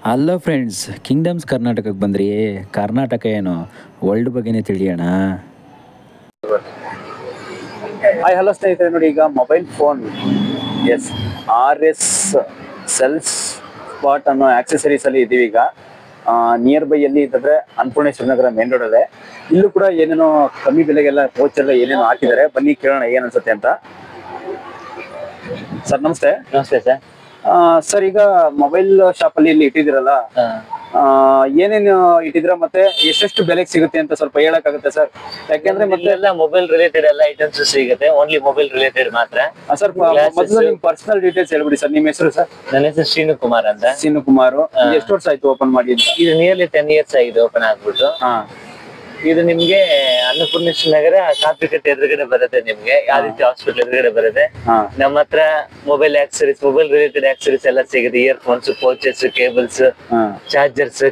Hello friends, kingdoms ಕರ್ನಾಟಕಕ್ಕೆ ಬಂದ್ರಿ. ಕರ್ನಾಟಕ ಏನು ವರ್ಲ್ಡ್ ಬಗ್ಗೆನೇ ತಿಳಿಯೋಣ. ಹಾಯ್ ಹಲೋ ಸ್ನೇಹಿತರೆ, ನೋಡಿ ಈಗ mobile phone RS cells spot ಅನ್ನೋ ಆಕ್ಸೆಸರೀಸ್ ಅಲ್ಲಿ ಇದೀವಿ. ಈಗ ನಿಯರ್ ಬೈ ಎಲ್ಲಿ ಇದ್ರೆ ಅನ್ನಪೂರ್ಣೇಶ್ವರ ನಗರ ಮೇನ್ ರೋಡ್ ಅಲ್ಲೇ. ಇಲ್ಲೂ ಕೂಡ ಏನೇನೋ ಕಮ್ಮಿ ಬೆಲೆಗೆಲ್ಲ ಕೋಚ್ ಎಲ್ಲ ಏನೇನೋ ಹಾಕಿದ್ದಾರೆ. ಬನ್ನಿ ಕೇಳೋಣ ಏನ್ ಅನ್ಸುತ್ತೆ ಅಂತ. ಸರ್ ನಮಸ್ತೆ. ನಮಸ್ತೆ ಸರ್. ಸರ್, ಈಗ ಮೊಬೈಲ್ ಶಾಪ್ ಅಲ್ಲಿ ಇಲ್ಲಿ ಇಟ್ಟಿದ್ದೀರಲ್ಲ, ಏನೇನು ಇಟ್ಟಿದ್ರ ಮತ್ತೆ ಎಷ್ಟೆಷ್ಟು ಬೆಲೆಗೆ ಸಿಗುತ್ತೆ ಅಂತ ಸ್ವಲ್ಪ ಹೇಳಕ್ಕಾಗುತ್ತೆ ಸರ್? ಯಾಕೆಂದ್ರೆ ಮತ್ತೆ ಎಲ್ಲ ಮೊಬೈಲ್ ರಿಲೇಟೆಡ್ ಎಲ್ಲ ಐಟಮ್ಸ್ ಸಿಗುತ್ತೆ, ಓನ್ಲಿ ಮೊಬೈಲ್ ರಿಲೇಟೆಡ್ ಮಾತ್ರ. ಸರ್, ಮೊದಲು ನಿಮ್ ಪರ್ಸನಲ್ ಡೀಟೇಲ್ಸ್ ಹೇಳ್ಬಿಡಿ ಸರ್. ನಿಮ್ಮ ಹೆಸರು ಸರ್? ನನ್ನ ಹೆಸರು ಶ್ರೀನು ಕುಮಾರ್ ಅಂತ. ಶ್ರೀನು ಕುಮಾರ್. ಎಷ್ಟು ವರ್ಷ ಆಯ್ತು ಓಪನ್ ಮಾಡಿ ಅಂತ? ಇದು ನಿಯರ್ಲಿ 10 years ಆಗಿದೆ ಓಪನ್ ಆಗ್ಬಿಟ್ಟು. ಇದು ನಿಮ್ಗೆ ಅನ್ನಪೂರ್ಣೇಶ್ವರ ನಗರ ಕಾಪಿಕಟ್ಟೆ ಎದುರುಗಡೆ ಬರುತ್ತೆ. ನಿಮ್ಗೆ ಆದಿತ್ಯ ಹಾಸ್ಪಿಟಲ್ ಎದುರುಗಡೆ ಬರುತ್ತೆ. ನಮ್ಮ ಹತ್ರ mobile accessories, mobile related accessories ಎಲ್ಲ ಸಿಗುತ್ತೆ. ಇಯರ್ಫೋನ್ಸ್, ಪೌಚಸ್, ಕೇಬಲ್ಸ್, ಚಾರ್ಜರ್ಸ್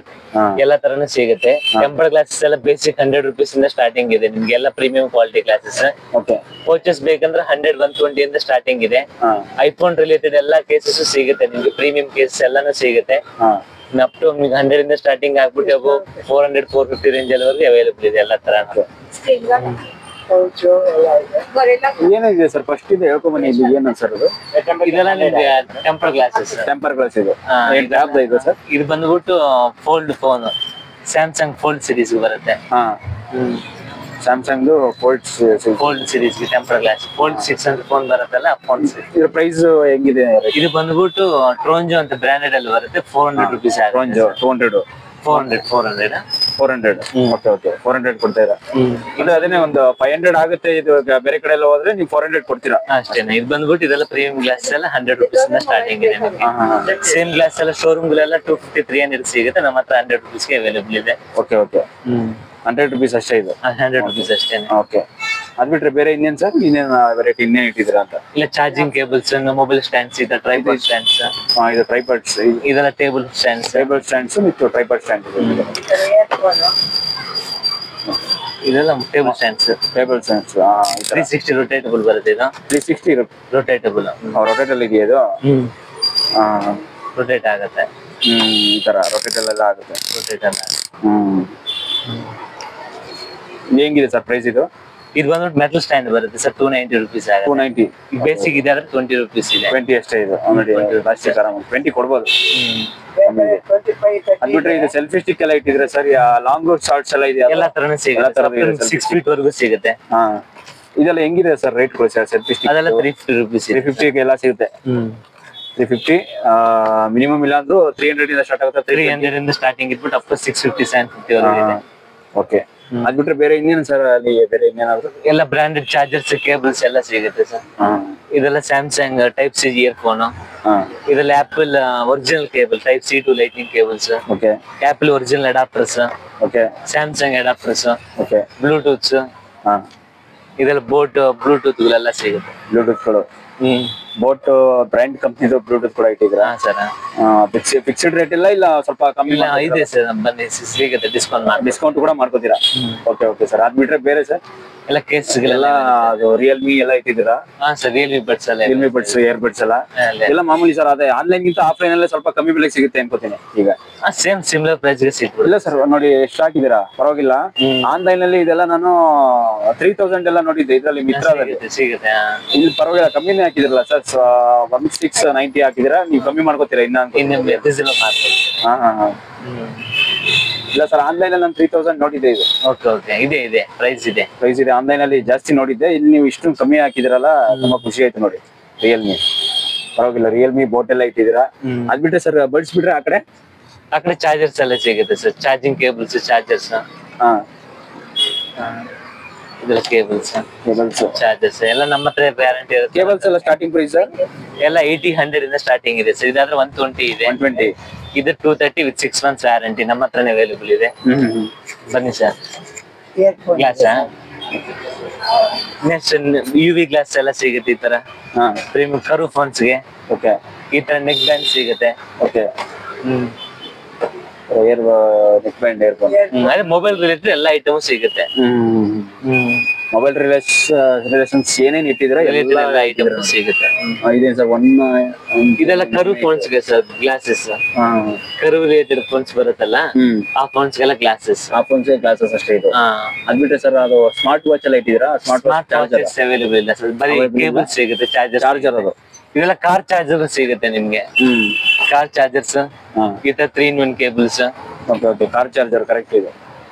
ಎಲ್ಲ ತರನು ಸಿಗುತ್ತೆ. ಟೆಂಪರ್ ಗ್ಲಾಸಸ್ ಎಲ್ಲ ಬೇಸಿಕ್ 100 rupees ಇಂದ ಸ್ಟಾರ್ಟಿಂಗ್ ಇದೆ. ನಿಮ್ಗೆ ಎಲ್ಲ ಪ್ರೀಮಿಯಂ ಕ್ವಾಲಿಟಿ ಗ್ಲಾಸಸ್. ಪೌಚಸ್ ಬೇಕಂದ್ರೆ 100, 120 ಇಂದ ಸ್ಟಾರ್ಟಿಂಗ್ ಇದೆ. ಐಫೋನ್ ರಿಲೇಟೆಡ್ ಎಲ್ಲ ಕೇಸಸ್ ಸಿಗುತ್ತೆ ನಿಮ್ಗೆ, ಪ್ರೀಮಿಯಂ ಕೇಸಸ್ ಎಲ್ಲಾನು ಸಿಗುತ್ತೆ. ಅಪ್ ಟು 100 ಇಂದ ಸ್ಟಾರ್ಟಿಂಗ್ ಆಗ್ಬಿಟ್ಟು 400, 450 ರೇಂಜ್ ಅಲ್ಲಿವರೆಗೂ ಅವೈಲೇಬಲ್ ಇದೆ ಎಲ್ಲ ತರ. ಏನಿದೆ ಸರ್? ಫಸ್ಟ್ ಇದು ಹೇಳ್ಕೊಂಬನ್ನಿ. ಇದು ಏನು ಸರ್? ಅದು ಇದೆಲ್ಲ ಟೆಂಪರ್ ಗ್ಲಾಸಸ್. ಟೆಂಪರ್ ಗ್ಲಾಸ್ ಇದು ಇದು ಸರ್. ಇದು ಬಂದ್ಬಿಟ್ಟು fold phone, Samsung fold series ಬರುತ್ತೆ. Samsung fold series temper glass fold 600 phone ಬರುತ್ತಲ್ಲ, ಫೋನ್ ಇದ್ರ ಪ್ರೈಸ್ ಹೆಂಗಿದೆ? ಇದು ಬಂದ್ಬಿಟ್ಟು ಟ್ರೋಂಜೋ ಅಂತ ಬ್ರಾಂಡೆಡ್ ಅಲ್ಲಿ ಬರುತ್ತೆ. 400 rupees. ಟ್ರೋಂಜೋ 200, 400. ಓಕೆ 400 ಕೊಡ್ತಾ ಇರಾ? ಇದು ಅದೇನೆ ಒಂದು 500 ಆಗುತ್ತೆ. ಇದು ಬೇರೆ ಕಡೆ ಎಲ್ಲ ಹೋದ್ರೆ ನೀವು 400 ಕೊಡ್ತೀರಾ ಅಷ್ಟೇನೆ. ಇದು ಬಂದ್ಬಿಟ್ಟು ಇದೆಲ್ಲ ಪ್ರೀಮಿಯಂ ಗ್ಲಾಸ್ ಎಲ್ಲ 100 rupees ಇಂದ ಸ್ಟಾರ್ಟಿಂಗ್ ಇದೆ. ಸೇಮ್ ಗ್ಲಾಸ್ ಎಲ್ಲ ಶೋರೂಮ್ ಗಳೆಲ್ಲ 250, 300 ಸಿಗುತ್ತೆ. ನಮ್ಮ ಹತ್ರ 100 rupees ಗೆ ಅವೈಲೇಬಲ್ ಇದೆ. ಓಕೆ 100 rupees ಅಷ್ಟೇ ಇದು? 100 rupees ಅಷ್ಟೇನೆ. ಓಕೆ. ಅದ್ಬಿಟ್ರೆ ಬೇರೆ ಇನ್ನೇನ್ ಸರ್? ಇನ್ನೇನ್ ವೆರೈಟಿ ಇನ್ನೇನ್ ಇಟ್ಟಿದ್ದೀರಾ ಅಂತ? ಇಲ್ಲ, ಚಾರ್ಜಿಂಗ್ ಕೇಬಲ್ಸ್, ಮೊಬೈಲ್ ಸ್ಟ್ಯಾಂಡ್ಸ್, ಇದೆ ಟ್ರೈಪಾಡ್ ಸ್ಟ್ಯಾಂಡ್ಸ್. ಇದು ಟ್ರೈಪಾಡ್ಸ್, ಇದೆಲ್ಲ ಟೇಬಲ್ ಸ್ಟ್ಯಾಂಡ್ಸ್ ಮತ್ತು ಟ್ರೈಪಾಡ್ ಸ್ಟ್ಯಾಂಡ್. ಇದೆಲ್ಲ ಟೇಬಲ್ ಸ್ಟ್ಯಾಂಡ್ಸ್. 360 ರೊಟೇಟಬಲ್ ಬರುತ್ತೆ. ಇದು 360 ರೊಟೇಟಬಲ್. ರೊಟೇಟಲ್ ಇದೆಯಾ ಇದು? ರೊಟೇಟ್ ಆಗುತ್ತೆ. ಈ ತರ ರೊಟೇಟಲ್ ಎಲ್ಲ ಆಗುತ್ತೆ. ಹೆಂಗಿದೆ ಸರ್ ಪ್ರೈಸ್ ಇದು? ಇದು ಬಂದ್ಬಿಟ್ಟು ಮೆಟಲ್ ಸ್ಟ್ಯಾಂಡ್ ಬರುತ್ತೆ ಸರ್, 290 rupees ಆಗುತ್ತೆ. 290. ಬೇಸಿಕ್ ಇದೆ ಆದ್ರೆ 20 rupees ಇದೆ. 20 ಅಷ್ಟೇ ಇದು. ನೋಡಿ ಜಾಸ್ತಿ 20 ಕೊಡ್ಬೋದು. ಅದ್ಬಿಟ್ರೆ ಇದು ಸೆಲ್ಫಿ ಸ್ಟಿಕ್ ಎಲ್ಲ ಇಟ್ಟಿದ್ರೆ ಸರ್? ಲಾಂಗ್ ಶಾರ್ಟ್ಸ್ ಎಲ್ಲ ಇದೆ? ಎಲ್ಲ ತರನು ಸಿಗುತ್ತೆ. 6 feet ವರೆಗೂ ಸಿಗುತ್ತೆ. ಇದೆಲ್ಲ ಹೆಂಗಿದೆ ಸರ್ ರೇಟ್ ಕೊಡಿ ಸರ್? ಸೆಲ್ಫಿ ಸ್ಟಿಕ್ ಅದೆಲ್ಲ 350 rupees. 350 ಎಲ್ಲ ಸಿಗುತ್ತೆ. 350 ಮಿನಿಮಮ್ ಇಲ್ಲ ಅಂದ್ರೂ 300 ಇಂದ ಸ್ಟಾರ್ಟ್ ಆಗುತ್ತೆ. 300 ಇಂದ ಸ್ಟಾರ್ಟಿಂಗ್ ಇಟ್ಬಿಟ್ಟು ಅಪ್ ಟು 650, 750 ವರೆಗೂ ಇದೆ. ಓಕೆ. ಅದ್ಬಿಟ್ರೆ ಬೇರೆ ಇನ್ನೇನು ಸರ್ ಅಲ್ಲಿ? ಬೇರೆ ಇನ್ನೇನಾದ್ರು ಎಲ್ಲ ಬ್ರಾಂಡೆಡ್ ಚಾರ್ಜರ್ಸ್, ಕೇಬಲ್ಸ್ ಎಲ್ಲ ಸಿಗುತ್ತೆ ಸರ್. ಇದೆಲ್ಲ ಸ್ಯಾಮ್ಸಂಗ್ ಟೈಪ್ ಸಿ ಇಯರ್ಫೋನ್. ಇದೆಲ್ಲ Apple original cable type C to lightning cables. Okay. Apple original adapters. Okay. Samsung adapters. Okay. Bluetooths. ಇದೆಲ್ಲ ಬೋಟ್ ಬ್ಲೂಟೂತ್ ಗಳೆಲ್ಲ ಸಿಗುತ್ತೆ. ಬ್ಲೂಟೂತ್ ಗಳು ಬೋಟ್ ಬ್ರ್ಯಾಂಡ್ ಕಂಪ್ನಿದು ಬ್ಲೂಟೂತ್ ಕೂಡ ಇಟ್ಟಿದ್ದೀರಾ ಸರ್? ಫಿಕ್ಸ್ಡ್ ರೇಟ್ ಇಲ್ಲ ಸ್ವಲ್ಪ ಕಮ್ಮಿ ಇದೆ ಸರ್, ಬನ್ನಿ ಸಿಗುತ್ತೆ ಡಿಸ್ಕೌಂಟ್ ಕೂಡ ಮಾಡ್ಕೋತೀರಾ? Okay sir. ಅದ್ಬಿಟ್ರೆ ಬೇರೆ ಸರ್? ಎಲ್ಲ ಕೇಸ್ಗಳೆಲ್ಲ ಅದು ರಿಯಲ್ಮಿ ಎಲ್ಲ ಇಟ್ಟಿದ್ದೀರಾ? ಸರ್, ರಿಯಲ್ಮಿ ಬಡ್ಸ್ ಎಲ್ಲ, ರಿಯಲ್ಮಿ ಬಡ್ಸ್, ಇಯರ್ ಬಡ್ಸ್ ಎಲ್ಲ ಮಾಮೂಲಿ ಸರ್. ಅದೇ ಆನ್ಲೈನ್ ಗಿಂತ ಆಫ್ಲೈನ್ ಅಲ್ಲೇ ಸ್ವಲ್ಪ ಕಮ್ಮಿ ಬೆಲೆಗೆ ಸಿಗುತ್ತೆ ಅನ್ಕೋತೀನಿ ಈಗ. ಸೇಮ್ ಸಿಮಿಲರ್ ಪ್ರೈಸ್ ಗೆ ಸಿಗುತ್ತೆ. ಇಲ್ಲ ಸರ್, ನೋಡಿ ಎಷ್ಟು ಹಾಕಿದ್ದೀರಾ, ಪರವಾಗಿಲ್ಲ. ಆನ್ಲೈನ್ ಅಲ್ಲಿ ಇದೆಲ್ಲ ನಾನು 3000 ಎಲ್ಲ ನೋಡಿದ್ದೆ. ಇದ್ರಲ್ಲಿ ಮಿತ್ರದಲ್ಲಿ ಸಿಗುತ್ತೆ. ಇಲ್ಲಿ ಪರವಾಗಿಲ್ಲ ಕಮ್ಮಿನೇ ಹಾಕಿದಿರಲ್ಲ ಸರ್. 1690 ಹಾಕಿದಿರಾ, ನೀವು ಕಮ್ಮಿ ಮಾಡ್ಕೋತೀರಾ ಇನ್ನ? ಇಲ್ಲ ಸರ್, ಆನ್ಲೈನ್ ಅಲ್ಲಿ ನಾನು 3000 ನೋಡಿದ್ದೆ ಇದು. ಓಕೆ ಇದೆ ಪ್ರೈಸ್ ಇದೆ. ಆನ್ಲೈನ್ ಅಲ್ಲಿ ಜಾಸ್ತಿ ನೋಡಿದ್ದೆ. ಇಲ್ಲಿ ನೀವು ಇಷ್ಟು ಕಮ್ಮಿ ಹಾಕಿದಿರಲ್ಲ, ತುಂಬಾ ಖುಷಿ ಆಯ್ತು ನೋಡಿ. ರಿಯಲ್ಮಿ ಪರವಾಗಿಲ್ಲ. ರಿಯಲ್ಮಿ ಬೋಟ್ ಎಲ್ಲ ಇಟ್ಟಿದ್ದೀರಾ. ಅದ್ಬಿಟ್ರೆ ಸರ್ ಬಡ್ಸ್ ಬಿಟ್ರೆ ಆ ಕಡೆ ಚಾರ್ಜರ್ಸ್ ಎಲ್ಲ ಸಿಗುತ್ತೆ ಸರ್. Charging cables, chargers. ಇದೆಲ್ಲ ಕೇಬಲ್ಸ್, ಚಾರ್ಜರ್ಸ್ ಎಲ್ಲ ನಮ್ಮ ಹತ್ರ ವ್ಯಾರಂಟಿ ಇರುತ್ತೆ. ಕೇಬಲ್ಸ್ ಎಲ್ಲ ಸ್ಟಾರ್ಟಿಂಗ್ ಪ್ರೈಸ್ ಎಲ್ಲ 80, 100 ಇಂದ ಸ್ಟಾರ್ಟಿಂಗ್ ಇದೆ ಸರ್. ಇದಾದ್ರೆ 120 ಇದೆ. 120. ಇದು 230 with 6 months ವ್ಯಾರಂಟಿ ನಮ್ಮ ಹತ್ರನೇ ಅವೈಲೇಬಲ್ ಇದೆ. ಬನ್ನಿ sir. Glass next UV glass ಎಲ್ಲ ಸಿಗುತ್ತೆ ಈ ತರ. ಪ್ರೀಮಿಯಂ ಕರ್ವ್ ಫೋನ್ಸ್ ಗೆ ಓಕೆ ಈ ತರ ನೆಕ್ ಬ್ಯಾಂಡ್ ಸಿಗುತ್ತೆ. ಓಕೆ. ನೆಕ್ ಬ್ಯಾಂಡ್, ಅದೇ ಮೊಬೈಲ್ ರಿಲೇಟೆಡ್ ಎಲ್ಲ ಐಟಮ್ ಸಿಗುತ್ತೆ. ಮೊಬೈಲ್ ರಿಲೇಷನ್ಸ್ ಏನೇನ್ ಇಟ್ಟಿದ್ರೆ ಐಟಮ್ ಸಿಗುತ್ತೆ. ಇದೇನ್ ಸರ್ ಇದೆಲ್ಲ ಕರು ಫೋನ್ಸ್ ಗೆ ಸರ್ ಗ್ಲಾಸಸ್, ಕರು ರಿಲೇಟೆಡ್ ಫೋನ್ಸ್ ಬರುತ್ತಲ್ಲ ಆ ಫೋನ್ಸ್ ಗೆಲ್ಲ ಗ್ಲಾಸಸ್. ಆ ಫೋನ್ಸ್ ಗ್ಲಾಸಸ್ ಅಷ್ಟೇ ಇದು. ಅದ್ಬಿಟ್ರೆ ಸರ್ ಅದು ಸ್ಮಾರ್ಟ್ ವಾಚ್ ಎಲ್ಲ ಇಟ್ಟಿದ್ದೀರಾ? ಸ್ಮಾರ್ಟ್ ವಾಚಸ್ ಅವೈಲೇಬಲ್ ಇಲ್ಲ ಸರ್, ಬರೀ ಕೇಬಲ್ ಸಿಗುತ್ತೆ, ಚಾರ್ಜರ್ ಅದು. ಇದೆಲ್ಲ ಕಾರ್ ಚಾರ್ಜರ್ ಸಿಗುತ್ತೆ ನಿಮ್ಗೆ, ಕಾರ್ ಚಾರ್ಜರ್ಸ್ ಈ ತರ 3-in-1 cables. Car charger correct ಇದೆ.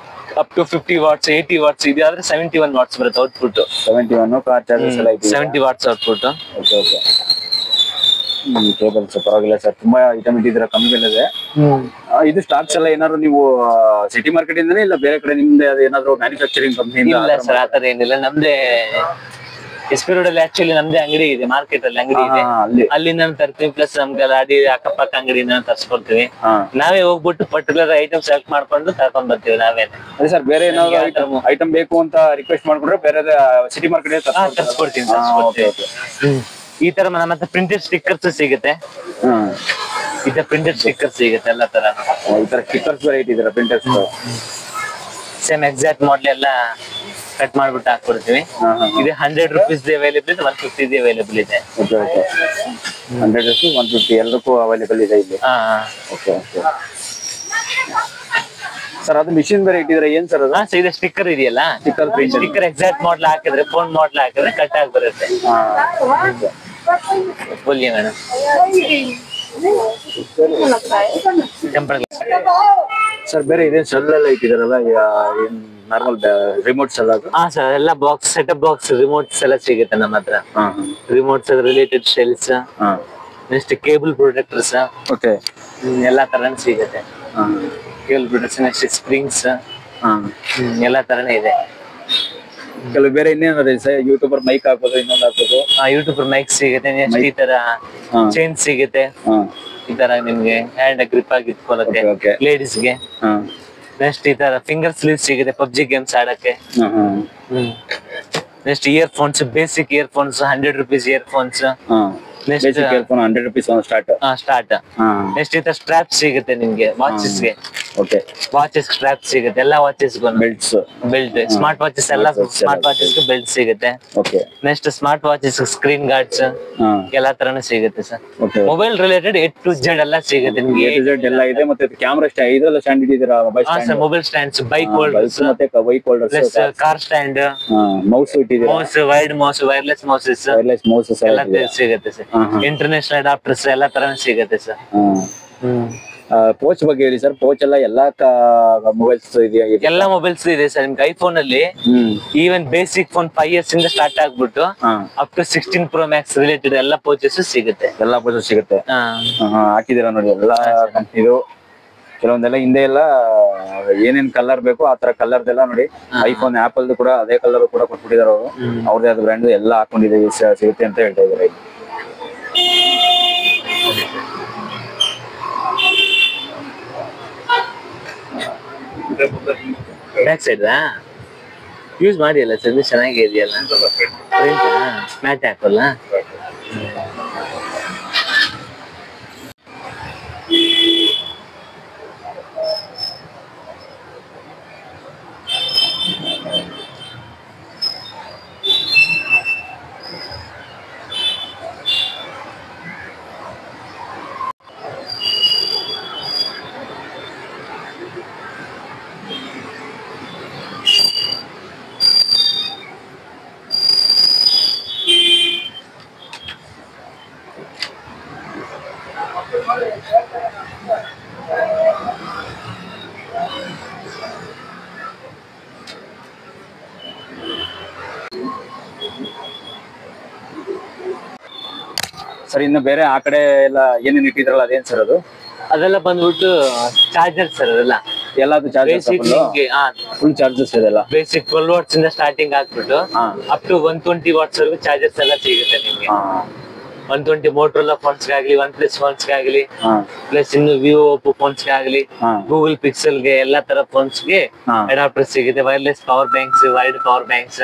ಅಪ್ ಟು 50 ವಾಟ್ಸ್ 80 ವಾಟ್ಸ್ ಇದೆ, ಆದ್ರೆ 71 ವಾಟ್ಸ್ ಬರುತ್ತೆ ಔಟ್ಪುಟ್. 71 ಕಾರ್ ಚಾರ್ಜರ್ಸ್ ಎಲ್ಲ ಇದೆ. 70 ವಾಟ್ಸ್ ಔಟ್ಪುಟ್. ಓಕೆ ಕೇಬಲ್ಸ್ ಪರವಾಗಿಲ್ಲ ಸರ್, ತುಂಬಾ ಐಟಮ್ ಇಟ್ಟಿದ್ದೀರಾ ಕಮ್ಮಿ ಬೆಲೆದೆ. ಇದು ಸ್ಟಾಕ್ಸ್ ಎಲ್ಲ ಏನಾದ್ರು ನೀವು ಸಿಟಿ ಮಾರ್ಕೆಟ್ ಇಂದನೇ ಇಲ್ಲ ಬೇರೆ ಕಡೆ ನಿಮ್ದೆ ಏನಾದ್ರು ಮ್ಯಾನುಫ್ಯಾಕ್ಚರಿಂಗ್ ಕಂಪನಿ? ಇಲ್ಲ ಸರ್, ಆತರ ಏನಿಲ್ಲ. ನಮ್ದೇ ಎಸ್ ಪಿ ರೋಡ್ ಅಲ್ಲಿ ಆಕ್ಚುಲಿ ನಮ್ದೇ ಅಂಗಡಿ ಇದೆ, ಮಾರ್ಕೆಟ್ ಅಲ್ಲಿ ಅಂಗಡಿ ಇದೆ, ಅಲ್ಲಿಂದ ತರ್ತೀವಿ. ಪ್ಲಸ್ ನಮ್ಗೆ ಅಡಿ ಅಕ್ಕಪಕ್ಕ ಅಂಗಡಿಯಿಂದ ತರ್ಸ್ಕೊಡ್ತೀವಿ. ನಾವೇ ಹೋಗ್ಬಿಟ್ಟು ಪರ್ಟಿಕ್ಯುಲರ್ ಐಟಮ್ ಸೆಲೆಕ್ಟ್ ಮಾಡ್ಕೊಂಡು ತರ್ಕೊಂಡ್ ಬರ್ತೀವಿ ನಾವೇನೆ. ಅದೇ ಸರ್, ಬೇರೆ ಏನಾದ್ರು ಐಟಮ್ ಬೇಕು ಅಂತ ರಿಕ್ವೆಸ್ಟ್ ಮಾಡ್ಕೊಂಡ್ರೆ ಬೇರೆ ಸಿಟಿ ಮಾರ್ಕೆಟ್ ತರ್ಸ್ಕೊಡ್ತೀವಿ. ಈ ತರ ನಮ್ಮ ಹತ್ರ ಪ್ರಿಂಟೆಡ್ ಸ್ಟಿಕ್ಕರ್ಸ್ ಸಿಗುತ್ತೆ, ಈ ತರ ಪ್ರಿಂಟೆಡ್ ಸ್ಟಿಕ್ಕರ್ಸ್ ಸಿಗುತ್ತೆ ಎಲ್ಲ ತರ. ಈ ತರ ಸ್ಟಿಕ್ಕರ್ಸ್ ಬೇರೆ ಇಟ್ಟಿದ್ದೀರಾ ಪ್ರಿಂಟರ್ಸ್? ಸೇಮ್ ಎಕ್ಸಾಕ್ಟ್ ಮಾಡೆಲ್ ಎಲ್ಲ ಕಟ್ ಮಾಡ್ಬಿಟ್ಟು ಹಾಕೊಡ್ತೀವಿ. ಇದು 100 ರೂಪೀಸ್ ಅವೈಲೇಬಲ್ ಇದೆ, 150 ಅವೈಲೇಬಲ್ ಇದೆ. 100 150 ಎಲ್ಲದಕ್ಕೂ ಅವೈಲೇಬಲ್ ಇದೆ ಇಲ್ಲಿ. ಸರ್ ಅದು ಮಿಷಿನ್ ಬೇರೆ ಇಟ್ಟಿದ್ರೆ ಏನ್ ಸರ್ ಅದು? ಇದು ಸ್ಟಿಕ್ಕರ್ ಇದೆಯಲ್ಲ, ಸ್ಟಿಕ್ಕರ್ ಎಕ್ಸಾಕ್ಟ್ ಮಾಡೆಲ್ ಹಾಕಿದ್ರೆ, ಫೋನ್ ಮಾಡೆಲ್ ಹಾಕಿದ್ರೆ ಕಟ್ ಆಗಿ ಬರುತ್ತೆ. बोलिए मैडम। टेंपर ಸರ್ ಬೇರೆ ಇದೆ ಸೆಲ್ ಎಲ್ಲ ಇಟ್ಟಿದಾರಲ್ಲ, ಏನ್ ನಾರ್ಮಲ್ ರಿಮೋಟ್ಸ್ ಎಲ್ಲ? ಹಾ ಸರ್, ಎಲ್ಲ ಬಾಕ್ಸ್ ಸೆಟಪ್ ಬಾಕ್ಸ್ ರಿಮೋಟ್ಸ್ ಎಲ್ಲ ಸಿಗುತ್ತೆ ನಮ್ಮ ಹತ್ರ. Remotes related shells, next cable protectors, okay ಎಲ್ಲಾ ತರನು ಸಿಗುತ್ತೆ. ಕೇಬಲ್ ಪ್ರೊಟೆಕ್ಟರ್ಸ್, ನೆಕ್ಸ್ಟ್ ಸ್ಪ್ರಿಂಗ್ಸ್, ಎಲ್ಲಾ ತರನೇ ಇದೆ. ಕೆಲವು ಬೇರೆ ಇನ್ನೇನಾದ್ರೆ ಯೂಟ್ಯೂಬರ್ ಮೈಕ್ ಹಾಕೋದು, ಇನ್ನೊಂದು ಹಾಕೋದು. ಯೂಟ್ಯೂಬರ್ ಮೈಕ್ ಸಿಗುತ್ತೆ, ನೆಕ್ಸ್ಟ್ ಈ ತರ ಚೈನ್ ಸಿಗುತ್ತೆ, ಈ ತರ ನಿಮ್ಗೆ ಹ್ಯಾಂಡ್ ಗ್ರಿಪ್ ಆಗಿ ಇಟ್ಕೊಳ್ಳಕ್ಕೆ ಲೇಡೀಸ್ಗೆ. ನೆಕ್ಸ್ಟ್ ಈ ತರ ಫಿಂಗರ್ ಸ್ಲೀವ್ ಸಿಗುತ್ತೆ ಪಬ್ಜಿ ಗೇಮ್ಸ್ ಆಡಕ್ಕೆ. Next year phones, basic year phones 100 rupees year phones. Next year phone 100 rupees start. Next ಈ ತರ ಸ್ಟ್ರಾಪ್ ಸಿಗುತ್ತೆ ನಿಮ್ಗೆ ವಾಚಸ್ ಗೆ. ಓಕೆ, ವಾಚಸ್ ಸ್ಟ್ರಾಪ್ ಸಿಗುತ್ತೆ, ಎಲ್ಲಾ watches belts, belt, smart watches ಎಲ್ಲ ಸ್ಮಾರ್ಟ್ ವಾಚಸ್ ಗೆ ಬೆಲ್ಟ್ ಸಿಗುತ್ತೆ. Okay, next smart watches screen guards ಎಲ್ಲಾ ತರನು ಸಿಗುತ್ತೆ sir. Okay, mobile related A to Z ಎಲ್ಲ ಸಿಗುತ್ತೆ ನಿಮ್ಗೆ. A to Z ಎಲ್ಲ ಇದೆ. ಮತ್ತೆ ಕ್ಯಾಮೆರಾ ಸ್ಟ್ಯಾಂಡ್ ಇದೆಲ್ಲ ಸ್ಟ್ಯಾಂಡ್ ಇಟ್ಟಿದ್ದೀರಾ? Mobile stand, sir mobile stands, bike holders, ಮತ್ತೆ bike holders, car stand, mouse ಇಟ್ಟಿದ್ದೀರಾ? Mouse, wired mouse, wireless mouses, wireless mouses ಎಲ್ಲ ಸಿಗುತ್ತೆ ಸರ್. ಇಂಟರ್ನ್ಯಾಷನಲ್ ಅಡಾಪ್ಟರ್ಸ್ ಎಲ್ಲ ತರನು ಸಿಗುತ್ತೆ ಸರ್. ಪೋಚ್ ಬಗ್ಗೆ ಹೇಳಿ ಸರ್. ಪೋಚ್ ಎಲ್ಲ ಎಲ್ಲಾ ಮೊಬೈಲ್ಸ್ ಇದೆಯಾ? ಎಲ್ಲಾ ಮೊಬೈಲ್ಸ್ ಇದೆ ಸರ್. ನಿಮ್ಗೆ ಐಫೋನ್ ಅಲ್ಲಿ ಈವನ್ ಬೇಸಿಕ್ ಫೋನ್ 5 years ಇಂದ ಸ್ಟಾರ್ಟ್ ಆಗ್ಬಿಟ್ಟು up to 16 Pro Max related ಎಲ್ಲಾ ಪೋಚಸ್ ಸಿಗುತ್ತೆ. ಎಲ್ಲಾ ಪೋಚಸ್ ಸಿಗುತ್ತೆ. ಹಾಕಿದೀರಾ ನೋಡಿ ಎಲ್ಲಾ ಕಂಪ್ನಿದು. ಕೆಲವೊಂದೆಲ್ಲ ಹಿಂದೆ ಎಲ್ಲ ಏನೇನ್ ಕಲರ್ ಬೇಕು ಆ ತರ ಕಲರ್ದೆಲ್ಲ ನೋಡಿ. ಐಫೋನ್ ಆಪಲ್ ಕೂಡ ಅದೇ ಕಲರ್ ಕೂಡ ಕೊಟ್ಬಿಟ್ಟಿದಾರೆ ಅವರು. ಅವ್ರದೇ ಆದ ಬ್ರ್ಯಾಂಡ್ ಎಲ್ಲ ಹಾಕೊಂಡಿದ್ದೀವಿ, ಸಿಗುತ್ತೆ ಅಂತ ಹೇಳ್ತಾ ಇದಾರೆ. ಬ್ಯಾಕ್ ಸೈಡ್ ಯೂಸ್ ಮಾಡಿ ಅಲ್ಲ ಸರ್, ಚೆನ್ನಾಗಿ ಇದೆಯಲ್ಲ. ಮ್ಯಾಟ್ ಹಾಕಲ್ಲ. ಸರ್ ಇನ್ನು ಬೇರೆ ಆ ಕಡೆ ಎಲ್ಲ ಏನೇನು ಇಟ್ಟಿದ್ರಲ್ಲ ಅದೇನ್ ಸರ್ ಅದು? ಅದೆಲ್ಲ ಬಂದ್ಬಿಟ್ಟು ಚಾರ್ಜರ್ ಸರ್. ಅದೆಲ್ಲ ಎಲ್ಲಾದ್ರು ಚಾರ್ಜಸ್ ಫುಲ್ ಚಾರ್ಜಸ್ ಇದೆಲ್ಲ. ಬೇಸಿಕ್ 12 ವಾಟ್ಸ್ ಇಂದ ಸ್ಟಾರ್ಟಿಂಗ್ ಆಗ್ಬಿಟ್ಟು ಅಪ್ ಟು 120 ವಾಟ್ಸ್ ವರೆಗೂ ಚಾರ್ಜರ್ಸ್ ಎಲ್ಲ ಸಿಗುತ್ತೆ ನಿಮ್ಗೆ. 120 ಮೋಟೋರೋಲಾ ಫೋನ್ಸ್ ಗಾಗ್ಲಿ, OnePlus ಫೋನ್ಸ್ ಗಾಗ್ಲಿ, ಪ್ಲಸ್ ಇನ್ನು ವಿವೋ ಓಪೋ ಫೋನ್ಸ್ ಗಾಗ್ಲಿ, ಗೂಗಲ್ ಪಿಕ್ಸೆಲ್ ಗೆ ಎಲ್ಲಾ ತರ ಫೋನ್ಸ್ ಗೆ ಅಡಾಪ್ಟರ್ ಸಿಗುತ್ತೆ. Wireless power banks, wired power banks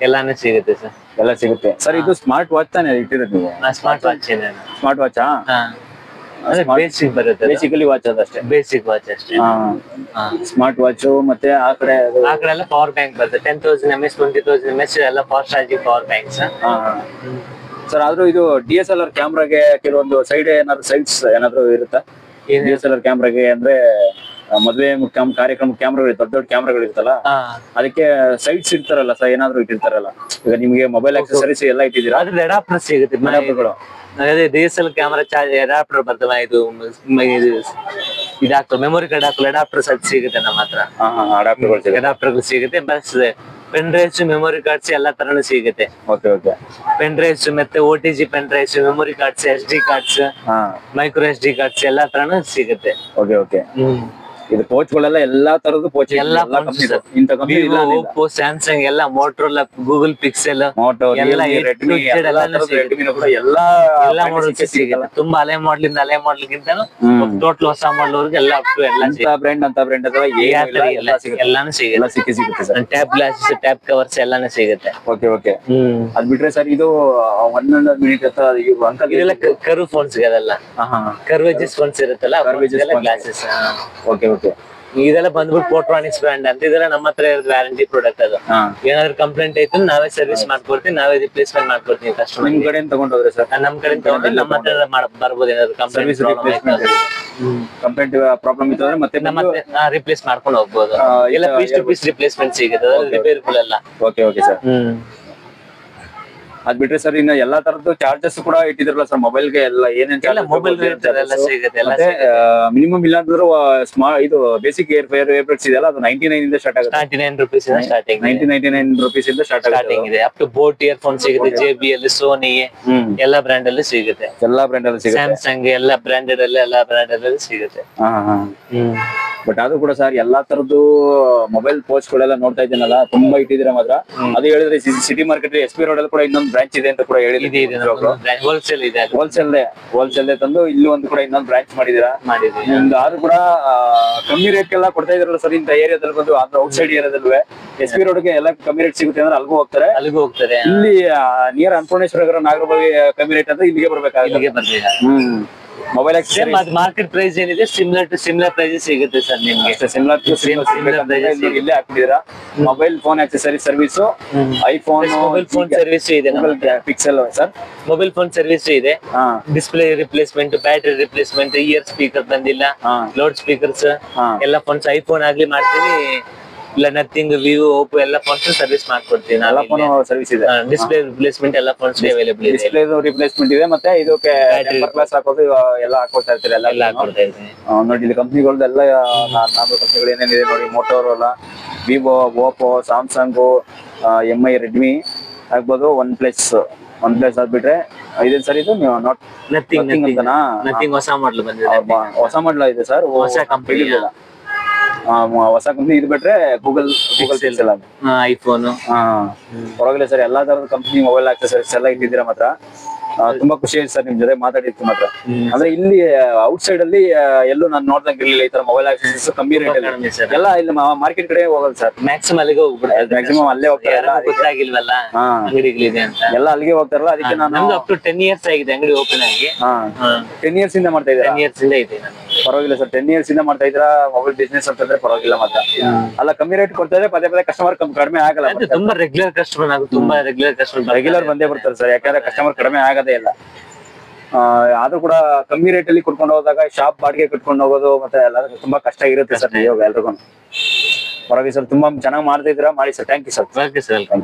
ಎಲ್ಲಾನು ಸಿಗುತ್ತೆ ಸರ್. ಎಲ್ಲ ಸಿಗುತ್ತೆ ಸರ್. ಇದು ಸ್ಮಾರ್ಟ್ ವಾಚ್ ತಾನೇ ಇಟ್ಟಿರೋದು ನೀವು? Smart watch. ಸ್ಮಾರ್ಟ್ ವಾಚಾ? ಅಂದ್ರೆ ಬೇಸಿಕ್ ಬರುತ್ತೆ, ಬೇಸಿಕಲಿ ವಾಚ್ ಅದಷ್ಟೇ. ಬೇಸಿಕ್ ವಾಚ್ ಅಷ್ಟೇ. ಸ್ಮಾರ್ಟ್ ವಾಚ್ ಮತ್ತೆ ಆ ಕಡೆ ಎಲ್ಲ ಪವರ್ ಬ್ಯಾಂಕ್ ಬರುತ್ತೆ. 10,000 mAh 20,000 mAh ಎಲ್ಲ fast charging power banks. Sir ಆದ್ರೂ ಇದು DSLR ಕ್ಯಾಮ್ರಾಗೆ ಕೆಲವೊಂದು ಸೈಡ್ ಏನಾದ್ರು ಸೈಡ್ಸ್ ಏನಾದ್ರು ಇರುತ್ತಾ? DSLR ಕ್ಯಾಮ್ರಾಗೆ ಅಂದ್ರೆ ಮದುವೆ ಕಾರ್ಯಕ್ರಮ ಕ್ಯಾಮ್ರಾಗಳು ದೊಡ್ಡ ದೊಡ್ಡ ಕ್ಯಾಮ್ರಾಗಳು ಇರ್ತಲ್ಲ, ಅದಕ್ಕೆ ಸೈಡ್ಸ್ ಇರ್ತಾರಲ್ಲ ಸರ್, ಏನಾದ್ರು ಇಟ್ಟಿರ್ತಾರಲ್ಲ. ಈಗ ನಿಮ್ಗೆ ಮೊಬೈಲ್ ಆಕ್ಸೆಸರೀಸ್ ಎಲ್ಲ ಇಟ್ಟಿದ್ದೀರಾ? ಅದ್ರ ಅಡಾಪ್ಟರ್ ಸಿಗುತ್ತೆ. ಅದೇ DSLR ಕ್ಯಾಮ್ರಾ ಚಾರ್ಜ್ ಅಡಾಪ್ಟರ್ ಬರ್ತಲ್ಲ, ಇದಾಗ್ತದೆ ಮೆಮೊರಿ ಕಾರ್ಡ್ ಹಾಕಲು ಅಡಾಪ್ಟರ್ ಸೆಟ್ ಸಿಗುತ್ತೆ ನಮ್ಮ ಹತ್ರ. ಅಡಾಪ್ಟರ್ ಸಿಗುತ್ತೆ. Bus pen drives, memory cards ಎಲ್ಲಾ ತರನು ಸಿಗುತ್ತೆ. ಪೆನ್ ಡ್ರೈವ್ಸ್ ಮತ್ತೆ OTG pen drives, memory cards, SD cards, micro SD cards ಎಲ್ಲಾ ತರನು ಸಿಗುತ್ತೆ. ಇದು ಪೋಚ್ಗಳೆಲ್ಲ ಎಲ್ಲಾ ತರದ್ದು ಪೋಚ್, ಓಪೋ, ಸ್ಯಾಮ್ಸಂಗ್ ಎಲ್ಲ, ಮೋಟೋರೋಲಾ, ಗೂಗಲ್ ಪಿಕ್ಸೆಲ್, ರೆಡ್ಮಿ ಎಲ್ಲಾ ಮಾಡೆಲ್ಸ್ ಸಿಗುತ್ತೆ. ತುಂಬಾ ಹಳೆ ಮಾಡೆಲ್ ಹಳೆ ಮಾಡೆಲ್ಗಿಂತನೂ ಟೋಟಲ್ ಹೊಸ ಮಾಡೆಲ್ ವರೆಗೂ ಎಲ್ಲ ಅಪ್ ಟು ಎಲ್ಲ ಬ್ರ್ಯಾಂಡ್ ಅಂತ ಬ್ರ್ಯಾಂಡ್ ಅಥವಾ ಎಲ್ಲಾನು ಸಿಗುತ್ತೆ. ಟ್ಯಾಬ್ ಗ್ಲಾಸಸ್, ಟ್ಯಾಬ್ ಕವರ್ಸ್ ಎಲ್ಲಾನು ಸಿಗುತ್ತೆ. ಅದ್ ಬಿಟ್ರೆ ಸರ್ ಇದು 100 ಮಿನಿಟ್ ಅಂಕಲ್ ಇದೆಲ್ಲ ಕರ್ವ್ ಫೋನ್ಸ್ ಅದೆಲ್ಲ ಕರ್ವೇಜಸ್ ಫೋನ್ಸ್ ಇರುತ್ತಲ್ಲ, ಗ್ಲಾಸಸ್. ಇದೆಲ್ಲ ಬಂದ್ಬಿಟ್ಟು ಫೋಟ್ರಾನಿಕ್ಸ್ ಬ್ರ್ಯಾಂಡ್ ಅಂತ. ಇದೆಲ್ಲ ನಮ್ಮ ಹತ್ರ ಇರೋದು ವ್ಯಾರಂಟಿ ಪ್ರಾಡಕ್ಟ್. ಅದು ಏನಾದ್ರು ಕಂಪ್ಲೇಂಟ್ ಆಯ್ತು ನಾವೇ ಸರ್ವಿಸ್ ಮಾಡ್ಕೊಡ್ತೀವಿ, ನಾವೇ ರಿಪ್ಲೇಸ್ಮೆಂಟ್ ಮಾಡ್ಕೊಡ್ತೀವಿ ಕಸ್ಟಮರ್. ನಿಮ್ ಕಡೆ ತಗೊಂಡೋದ್ರೆ ಸರ್? ನಮ್ ಕಡೆ ತಗೊಂಡ್ರೆ ನಮ್ಮ ಹತ್ರ ಬರ್ಬೋದು. ಏನಾದ್ರು ಕಂಪ್ಲೇಂಟ್ ಪ್ರಾಬ್ಲಮ್ ಇತ್ತು ಅಂದ್ರೆ ಮತ್ತೆ ನಮ್ಮ ರಿಪ್ಲೇಸ್ ಮಾಡ್ಕೊಂಡು ಹೋಗ್ಬೋದು. ಎಲ್ಲ ಪೀಸ್ ಟು ಪೀಸ್ ರಿಪ್ಲೇಸ್ಮೆಂಟ್ ಸಿಗುತ್ತೆ, ರಿಪೇರ್ಬಲ್ ಎಲ್ಲ. Okay sir. ಅದ್ ಬಿಟ್ರೆ ಸರ್ ಇನ್ನು ಎಲ್ಲಾ ತರದ್ದು ಚಾರ್ಜಸ್ ಕೂಡ ಇಟ್ಟಿದ್ರಲ್ಲ ಸರ್ ಮೊಬೈಲ್ಗೆ? ಎಲ್ಲ ಏನೇನ್ ಮೊಬೈಲ್ ಸಿಗುತ್ತೆ. ಮಿನಿಮಮ್ ಇಲ್ಲ ಅಂದ್ರೆ ಇದು ಬೇಸಿಕ್ ಏರ್ಬಡ್ಸ್ ಇದೆಲ್ಲ ಅದು 99 ಇಂದ ಸ್ಟಾರ್ಟ್ ಆಗುತ್ತೆ. 99 ರೂಪೀಸ್ ಇಂದ ಸ್ಟಾರ್ಟಿಂಗ್. 99 ರೂಪೀಸ್ ಇಂದ ಸ್ಟಾರ್ಟಿಂಗ್ ಇದೆ. ಅಪ್ ಟು ಬೋಟ್ ಇಯರ್ಫೋನ್ ಸಿಗುತ್ತೆ, JBL, ಸೋನಿ ಎಲ್ಲಾ ಬ್ರ್ಯಾಂಡ್ ಅಲ್ಲಿ ಸಿಗುತ್ತೆ. ಸ್ಯಾಮ್ಸಂಗ್ ಎಲ್ಲ ಬ್ರ್ಯಾಂಡೆಡ್ ಅಲ್ಲಿ ಸಿಗುತ್ತೆ. ಬಟ್ ಅದು ಕೂಡ ಸರ್ ಎಲ್ಲಾ ತರದ್ದು ಮೊಬೈಲ್ ಪೋಚ್ ಗಳೆಲ್ಲ ನೋಡ್ತಾ ಇದ್ದೀನಲ್ಲ, ತುಂಬಾ ಇಟ್ಟಿದ್ದೀರಾ ಮಾತ್ರ. ಅದು ಹೇಳಿದ್ರೆ ಸಿಟಿ ಮಾರ್ಕೆಟ್ SP ರೋಡ್ ಅಲ್ಲಿ ಕೂಡ ಇನ್ನೊಂದು ಬ್ರಾಂಚ್ ಇದೆ ಅಂತ ಕೂಡ ಹೇಳಿದ್ರೆ, ಹೋಲ್ಸೇಲ್ ತಂದು ಇಲ್ಲಿ ಒಂದು ಕೂಡ ಇನ್ನೊಂದು ಬ್ರಾಂಚ್ ಮಾಡಿದೀರಾ. ಆದ್ರೂ ಕೂಡ ಕಮ್ಮಿ ರೇಟ್ ಎಲ್ಲ ಕೊಡ್ತಾ ಇದ್ರಲ್ಲ ಸರ್ ಇಂತ ಏರಿಯಾದಲ್ಲಿ ಬಂದು, ಔಟ್ ಸೈಡ್ ಏರಿಯಾದಲ್ವೇ SP ರೋಡ್ಗೆ ಎಲ್ಲ ಕಮ್ಮಿ ರೇಟ್ ಸಿಗುತ್ತೆ ಅಂದ್ರೆ ಅಲ್ಲಿಗೂ ಹೋಗ್ತಾರೆ. ಇಲ್ಲಿ ನಿಯರ್ ಅನ್ನಪೂರ್ಣೇಶ್ವರ ನಗರ, ನಾಗರಬಾವಿ ಕಮ್ಮಿ ರೇಟ್ ಅಂದ್ರೆ ಇಲ್ಲಿಗೆ ಬರ್ಬೇಕಾಗುತ್ತೆ. ಮೊಬೈಲ್ ಮಾರ್ಕೆಟ್ ಪ್ರೈಸ್ ಏನಿದೆ ಸಿಮಿಲರ್ ಪ್ರೈಸ್ ಸಿಗುತ್ತೆ ಸರ್ ನಿಮ್ಗೆ. ಇಲ್ಲೇ ಹಾಕ್ಬಿಟ್ಟಿದ್ದೀರಾ. Mobile phone accessory service, iPhone mobile phone service ಇದೆ, Pixel sir mobile phone service ಇದೆ. Display replacement, battery replacement, ear speaker ಬಂದಿಲ್ಲ, ಲೌಡ್ ಸ್ಪೀಕರ್ಸ್ ಎಲ್ಲ ಫೋನ್ಸ್ ಐಫೋನ್ ಆಗ್ಲಿ ಮಾಡ್ತೀವಿ, ಇಲ್ಲ ನಥಿಂಗ್, ವಿವೋ, ಓಪೋ ಎಲ್ಲ ಫೋನ್ಸ್ ಸರ್ವಿಸ್ ಮಾಡ್ಕೊಡ್ತೀವಿ. ಎಲ್ಲ ಫೋನ್ ಸರ್ವಿಸ್ ಇದೆ. ಡಿಸ್ಪ್ಲೇ ರಿಪ್ಲೇಸ್ಮೆಂಟ್ ಎಲ್ಲ ಫೋನ್ಸ್ ಅವೈಲೇಬಲ್ ಇದೆ. ಡಿಸ್ಪ್ಲೇ ರಿಪ್ಲೇಸ್ಮೆಂಟ್ ಇದೆ, ಮತ್ತೆ ಇದಕ್ಕೆ ಟೆಂಪರ್ ಗ್ಲಾಸ್ ಹಾಕೋದು ಎಲ್ಲ ಹಾಕೊಡ್ತಾ ಇರ್ತೀರಿ. ಎಲ್ಲ ಹಾಕೊಡ್ತಾ ಇರ್ತೀವಿ ನೋಡಿ. ಇಲ್ಲಿ ಕಂಪ್ನಿಗಳ್ದೆಲ್ಲ ನಾಲ್ಕು ಕಂಪ್ನಿಗಳು ಏನೇನಿದೆ ನೋಡಿ, Motorola, Vivo, Oppo, Samsung, MI, Redmi ಆಗ್ಬೋದು, ಒನ್ ಪ್ಲಸ್ ಆಗ್ಬಿಟ್ರೆ ಇದೆ ಸರ್. ಇದು ನಥಿಂಗ್ ಹೊಸ ಮಾಡಲ್ ಬಂದಿದೆ. ಹೊಸ ಮಾಡಲ್ ಇದೆ ಸರ್, ಹೊಸ ಕಂಪನಿ, ಹೊಸ ಕಂಪ್ನಿ. ಇದು ಬಿಟ್ರೆ ಗೂಗಲ್ ಸೇಲ್ಸ್ ಎಲ್ಲ, ಐಫೋನ್. ಪರವಾಗಿಲ್ಲ ಸರ್, ಎಲ್ಲಾ ತರದ ಕಂಪ್ನಿ ಮೊಬೈಲ್ ಆಕ್ಸೆಸರೀಸ್ ಎಲ್ಲ ಇಟ್ಟಿದ್ದೀರಾ ಮಾತ್ರ. ತುಂಬಾ ಖುಷಿ ಆಯ್ತು ಸರ್ ನಿಮ್ ಜೊತೆ ಮಾತಾಡಿದ್ದು ಮಾತ್ರ. ಅಂದ್ರೆ ಇಲ್ಲಿ ಔಟ್ ಸೈಡ್ ಅಲ್ಲಿ ಎಲ್ಲೂ ನಾನು ನೋಡ್ದಂಗೆ ಇರ್ಲಿಲ್ಲ ಈ ತರ ಮೊಬೈಲ್ ಆಕ್ಸೆಸರೀಸ್ ಕಮ್ಮಿ ರೇಟ್ ಎಲ್ಲ. ಇಲ್ಲಿ ಮಾರ್ಕೆಟ್ ಕಡೆ ಹೋಗಲ್ಲ ಸರ್, ಮ್ಯಾಕ್ಸಿಮಮ್ ಅಲ್ಲಿಗೆ ಹೋಗ್ಬಿಡ್ತಾರೆ. ಮ್ಯಾಕ್ಸಿಮಮ್ ಅಲ್ಲೇ ಹೋಗ್ತಾರಲ್ಲ, ಗೊತ್ತಾಗಿಲ್ವಲ್ಲ ಅಂಗಡಿಗಳಿದೆ ಅಂತ ಎಲ್ಲ ಅಲ್ಲಿಗೆ ಹೋಗ್ತಾರಲ್ಲ. ಅದಕ್ಕೆ ನಾನು ಅಪ್ ಟು 10 ಇಯರ್ಸ್ ಆಗಿದೆ ಅಂಗಡಿ ಓಪನ್ ಆಗಿ. 10 ಇಯರ್ಸ್ ಇಂದ ಮಾಡ್ತಾ ಇದ್ದೀರಾ? 10 ಇಯರ್ಸ್ ಇಂದ ಇದೆ. ಪರವಾಗಿಲ್ಲ ಸರ್, 10 ಇಯರ್ಸ್ ಇಂದ ಮಾಡ್ತಾ ಇದ್ದೀರಾ ಮೊಬೈಲ್ ಬಿಸ್ನೆಸ್ ಅಂತಂದ್ರೆ ಪರವಾಗಿಲ್ಲ ಮಾತ್ರ. ಅಲ್ಲ ಕಮ್ಮಿ ರೇಟ್ ಕೊಡ್ತಾ ಇದ್ರೆ ಪದೇ ಕಸ್ಟಮರ್ ಕಡಿಮೆ ಆಗಲ್ಲ. ತುಂಬಾ ರೆಗ್ಯುಲರ್ ಕಸ್ಟಮರ್ ರೆಗ್ಯುಲರ್ ಬಂದೇ ಬರ್ತಾರೆ ಸರ್, ಯಾಕಂದ್ರೆ ಕಸ್ಟಮರ್ ಕಡಿಮೆ ಆಗದೇ ಇಲ್ಲ. ಆದ್ರೂ ಕೂಡ ಕಮ್ಮಿ ರೇಟ್ ಅಲ್ಲಿ ಕುಟ್ಕೊಂಡು ಹೋದಾಗ ಶಾಪ್ ಬಾಡಿಗೆ ಕಟ್ಕೊಂಡು ಹೋಗೋದು ಮತ್ತೆ ಎಲ್ಲರಿಗೂ ತುಂಬಾ ಕಷ್ಟ ಇರುತ್ತೆ ಸರ್. ಇವಾಗ ಎಲ್ರಿಗೂ ಪರವಾಗಿಲ್ಲ ಸರ್, ತುಂಬಾ ಚೆನ್ನಾಗಿ ಮಾಡ್ತಾ ಇದ್ದೀರಾ, ಮಾಡಿ sir. Thank you sir. Welcome.